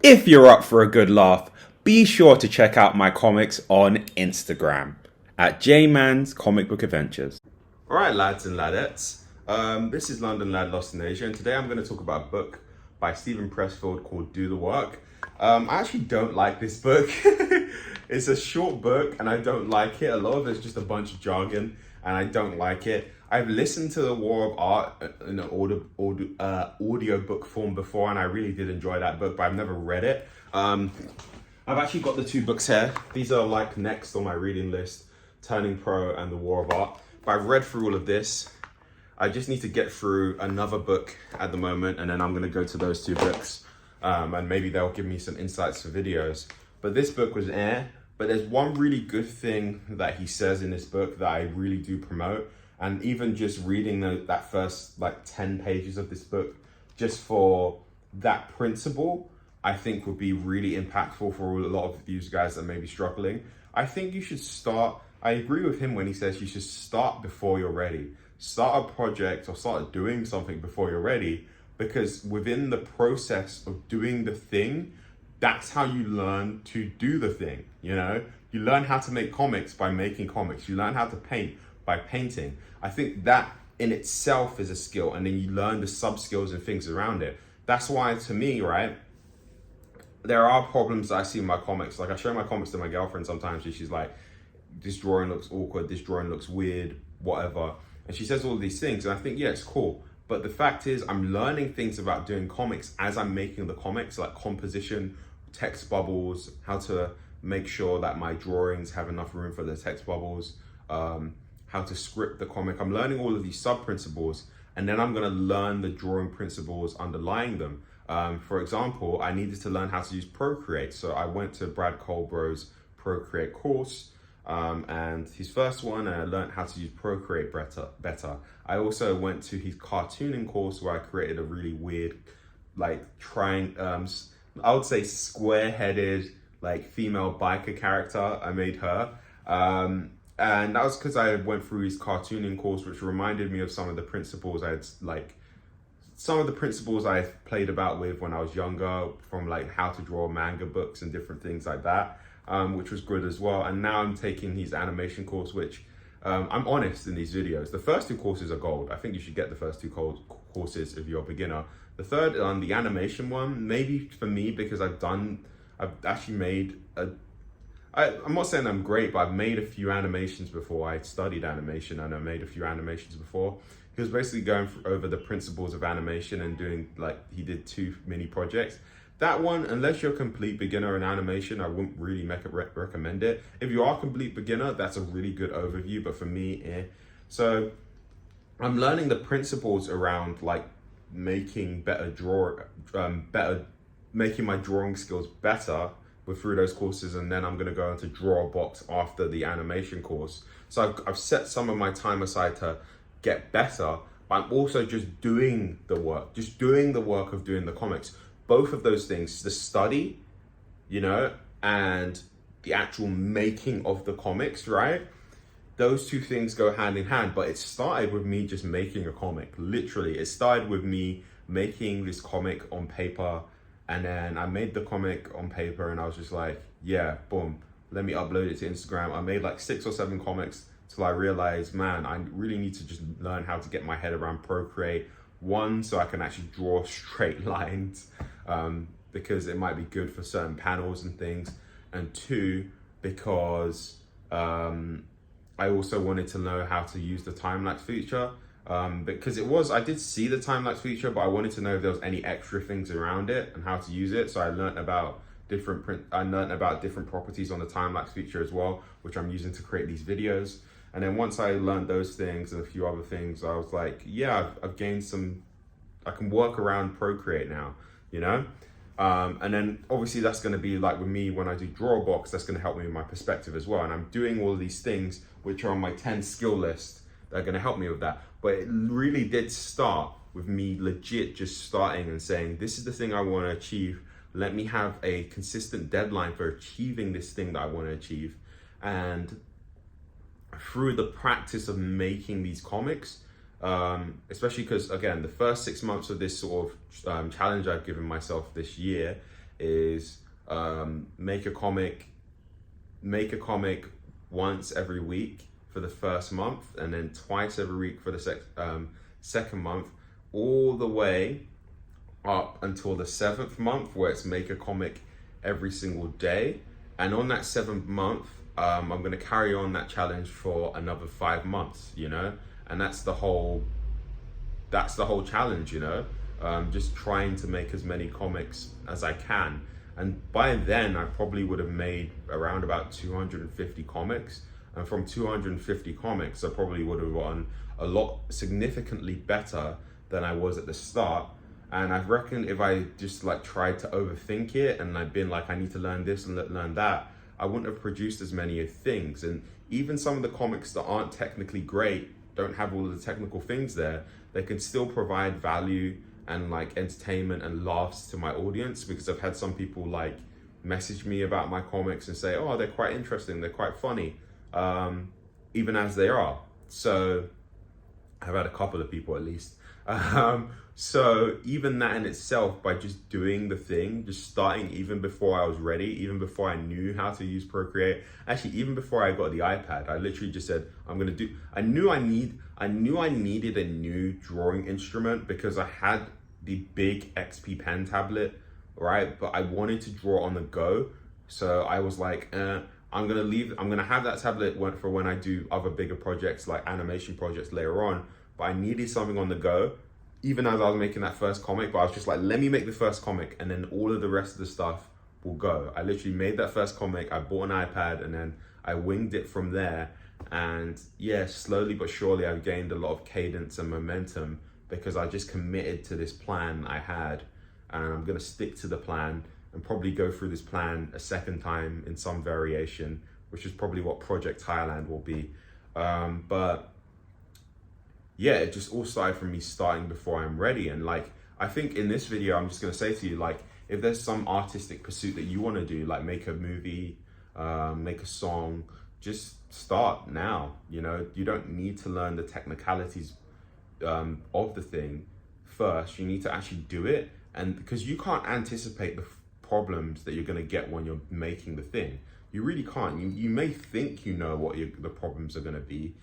If you're up for a good laugh, be sure to check out my comics on Instagram at JMan's Comic Book Adventures. Alright, lads and ladettes, this is London Lad Lost in Asia, and today I'm going to talk about a book by Steven Pressfield called Do the Work. I actually don't like this book. It's a short book and I don't like it. A lot of it's just a bunch of jargon and I don't like it. I've listened to The War of Art in an audio book form before, and I really did enjoy that book, but I've never read it. I've actually got the two books here. These are like next on my reading list, Turning Pro and The War of Art. But I've read through all of this. I just need to get through another book at the moment, and then I'm going to go to those two books. And maybe they'll give me some insights for videos. But this book was but there's one really good thing that he says in this book that I really do promote. And even just reading that first like 10 pages of this book, just for that principle, I think would be really impactful for a lot of you guys that may be struggling. I think you should start. I agree with him when he says you should start before you're ready. Start a project or start doing something before you're ready, because within the process of doing the thing, that's how you learn to do the thing. You know, you learn how to make comics by making comics. You learn how to paint by painting. I think that in itself is a skill, and then you learn the sub skills and things around it. That's why, to me, right, there are problems that I see in my comics. Like, I show my comics to my girlfriend sometimes and she's like, this drawing looks awkward, this drawing looks weird, whatever. And she says all of these things, and I think, yeah, it's cool. But the fact is, I'm learning things about doing comics as I'm making the comics, like composition, text bubbles, how to make sure that my drawings have enough room for the text bubbles, how to script the comic. I'm learning all of these sub-principles, and then I'm going to learn the drawing principles underlying them. For example, I needed to learn how to use Procreate. So I went to Brad Colbro's Procreate course, and his first one, and I learned how to use Procreate better. I also went to his cartooning course where I created a really weird, like I would say square-headed, like female biker character. I made her. And that was because I went through his cartooning course, which reminded me of some of the principles I played about with when I was younger, from like how to draw manga books and different things like that, which was good as well. And now I'm taking his animation course, which I'm honest in these videos. The first two courses are gold. I think you should get the first two courses if you're a beginner. The third, the animation one, maybe for me, because I've actually made I'm not saying I'm great, but I've made a few animations before. I studied animation and I made a few animations before. He was basically going over the principles of animation and doing, like, he did 2 mini projects. That one, unless you're a complete beginner in animation, I wouldn't really recommend it. If you are a complete beginner, that's a really good overview, but for me, So I'm learning the principles around like making making my drawing skills better through those courses, and then I'm going to go into Drawbox after the animation course. So I've set some of my time aside to get better, but I'm also just doing the work of doing the comics. Both of those things, the study, you know, and the actual making of the comics, right? Those two things go hand in hand, but it started with me just making a comic. Literally, it started with me making this comic on paper. And then I made the comic on paper and I was just like, yeah, boom, let me upload it to Instagram. I made like 6 or 7 comics till I realized, man, I really need to just learn how to get my head around Procreate. 1, so I can actually draw straight lines, because it might be good for certain panels and things. And 2, because I also wanted to know how to use the time-lapse feature. Because I did see the time-lapse feature, but I wanted to know if there was any extra things around it and how to use it. So I learned about different properties on the time-lapse feature as well, which I'm using to create these videos. And then once I learned those things and a few other things, I was like, yeah, I've gained I can work around Procreate now, you know? And then obviously that's going to be like with me when I do Drawbox, that's going to help me with my perspective as well. And I'm doing all of these things which are on my 10 skill list that are going to help me with that. But it really did start with me legit just starting and saying, this is the thing I want to achieve. Let me have a consistent deadline for achieving this thing that I want to achieve. And through the practice of making these comics, especially because, again, the first 6 months of this sort of challenge I've given myself this year is make a comic once every week for the first month, and then twice every week for the second month, all the way up until the seventh month, where it's make a comic every single day. And on that seventh month, I'm going to carry on that challenge for another 5 months, you know, and that's the whole challenge, you know. Just trying to make as many comics as I can. And by then, I probably would have made around about 250 comics. And from 250 comics, I probably would have gotten a lot significantly better than I was at the start. And I reckon if I just like tried to overthink it and I'd been like, I need to learn this and learn that, I wouldn't have produced as many things. And even some of the comics that aren't technically great, don't have all of the technical things there, they can still provide value and like entertainment and laughs to my audience, because I've had some people like message me about my comics and say, oh, they're quite interesting, they're quite funny, even as they are. So I've had a couple of people at least. So even that in itself, by just doing the thing, just starting even before I was ready, even before I knew how to use Procreate, actually even before I got the iPad, I literally just said, I knew I needed a new drawing instrument, because I had the big XP Pen tablet, right? But I wanted to draw on the go. So I was like, I'm gonna have that tablet for when I do other bigger projects, like animation projects later on. But I needed something on the go, even as I was making that first comic. But I was just like, let me make the first comic, and then all of the rest of the stuff will go. I literally made that first comic, I bought an iPad, and then I winged it from there. And yeah, slowly but surely I've gained a lot of cadence and momentum, because I just committed to this plan I had, and I'm gonna stick to the plan and probably go through this plan a second time in some variation, which is probably what Project Thailand will be. But yeah, it just all started from me starting before I'm ready. And like, I think in this video, I'm just gonna say to you, like, if there's some artistic pursuit that you wanna do, like make a movie, make a song, just start now. You know, you don't need to learn the technicalities of the thing first. You need to actually do it. And because you can't anticipate the problems that you're gonna get when you're making the thing. You really can't. You may think you know what the problems are gonna be,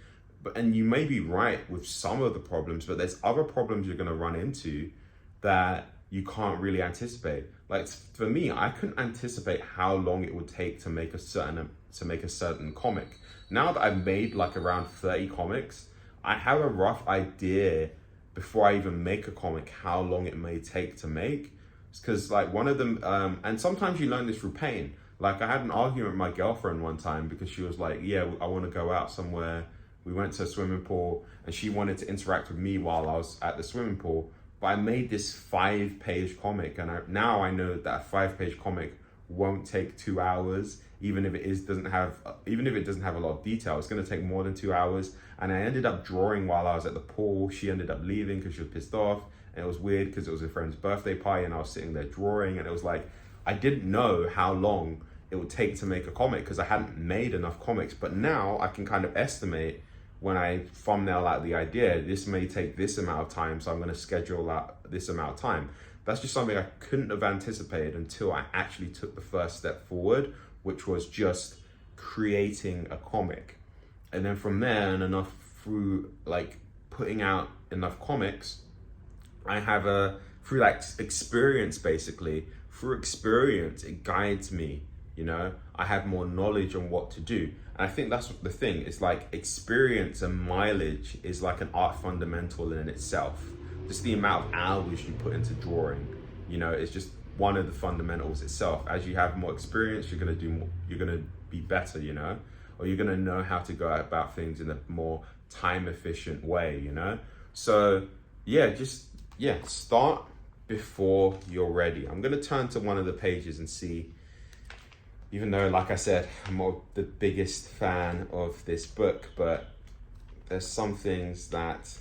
and you may be right with some of the problems, but there's other problems you're gonna run into that you can't really anticipate. Like for me, I couldn't anticipate how long it would take to make a certain comic. Now that I've made like around 30 comics, I have a rough idea before I even make a comic how long it may take to make. Because like one of them, and sometimes you learn this through pain. Like I had an argument with my girlfriend one time because she was like, yeah, I want to go out somewhere. We went to a swimming pool and she wanted to interact with me while I was at the swimming pool. But I made this 5-page comic, and now I know that a 5-page comic won't take 2 hours, even if it doesn't have a lot of detail. It's going to take more than 2 hours. And I ended up drawing while I was at the pool. She ended up leaving because she was pissed off, and it was weird because it was a friend's birthday party and I was sitting there drawing, and it was like, I didn't know how long it would take to make a comic because I hadn't made enough comics. But now I can kind of estimate, when I thumbnail out the idea, this may take this amount of time, so I'm going to schedule out this amount of time. That's just something I couldn't have anticipated until I actually took the first step forward, which was just creating a comic. And then from there, and through like putting out enough comics, I have through like experience, basically, through experience, it guides me, you know, I have more knowledge on what to do. And I think that's the thing. It's like experience and mileage is like an art fundamental in itself. Just the amount of hours you put into drawing, you know, it's just one of the fundamentals itself. As you have more experience, you're gonna do more, you're gonna be better, you know, or you're gonna know how to go about things in a more time efficient way, you know. So yeah, start before you're ready. I'm gonna turn to one of the pages and see. Even though, like I said, I'm not the biggest fan of this book, but there's some things that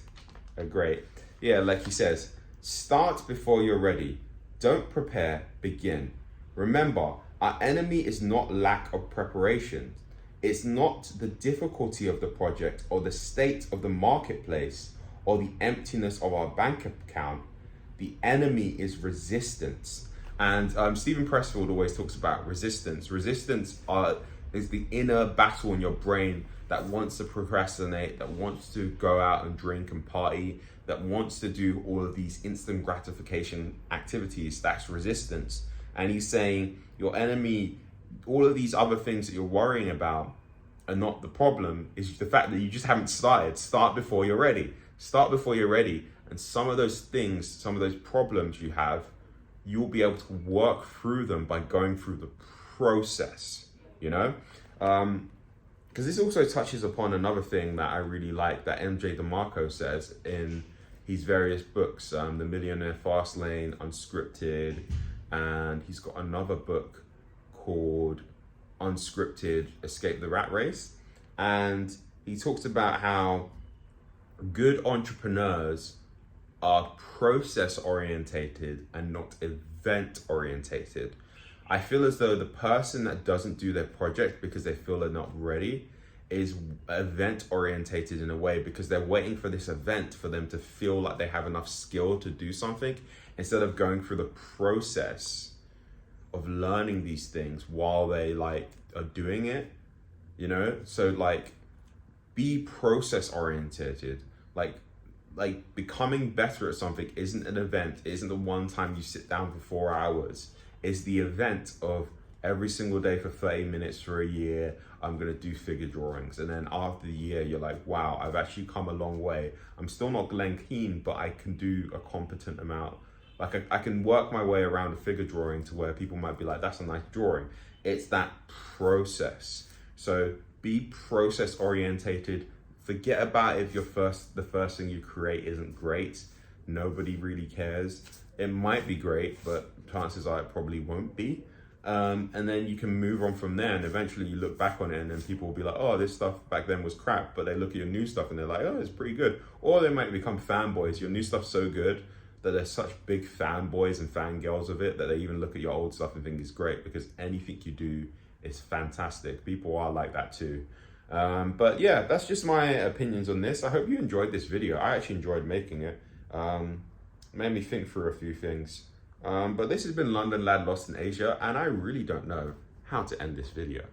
are great. Yeah, like he says, start before you're ready. Don't prepare, begin. Remember, our enemy is not lack of preparation. It's not the difficulty of the project or the state of the marketplace or the emptiness of our bank account. The enemy is resistance. And Stephen Pressfield always talks about resistance. Is the inner battle in your brain that wants to procrastinate, that wants to go out and drink and party, that wants to do all of these instant gratification activities. That's resistance. And he's saying your enemy, all of these other things that you're worrying about are not the problem. It's the fact that you just haven't started. Start before you're ready. Start before you're ready. And some of those things, some of those problems you have, you'll be able to work through them by going through the process, you know? Because this also touches upon another thing that I really like that MJ DeMarco says in his various books, The Millionaire Fastlane, Unscripted, and he's got another book called Unscripted, Escape the Rat Race. And he talks about how good entrepreneurs are process orientated and not event orientated. I feel as though the person that doesn't do their project because they feel they're not ready is event orientated in a way, because they're waiting for this event for them to feel like they have enough skill to do something, instead of going through the process of learning these things while they like are doing it, you know? So like, be process orientated. Like becoming better at something isn't an event. It isn't the one time you sit down for 4 hours. It's the event of every single day for 30 minutes for a year. I'm gonna do figure drawings, and then after the year you're like, wow, I've actually come a long way. I'm still not Glenn Keane, but I can do a competent amount. Like I can work my way around a figure drawing to where people might be like, that's a nice drawing. It's that process. So be process orientated. Forget about if the first thing you create isn't great. Nobody really cares. It might be great, but chances are it probably won't be. And then you can move on from there, and eventually you look back on it, and then people will be like, oh, this stuff back then was crap, but they look at your new stuff and they're like, oh, it's pretty good. Or they might become fanboys. Your new stuff's so good that they're such big fanboys and fangirls of it that they even look at your old stuff and think it's great, because anything you do is fantastic. People are like that too. But yeah, that's just my opinions on this. I hope you enjoyed this video. I actually enjoyed making it. Made me think through a few things. But this has been London Lad Lost in Asia, and I really don't know how to end this video.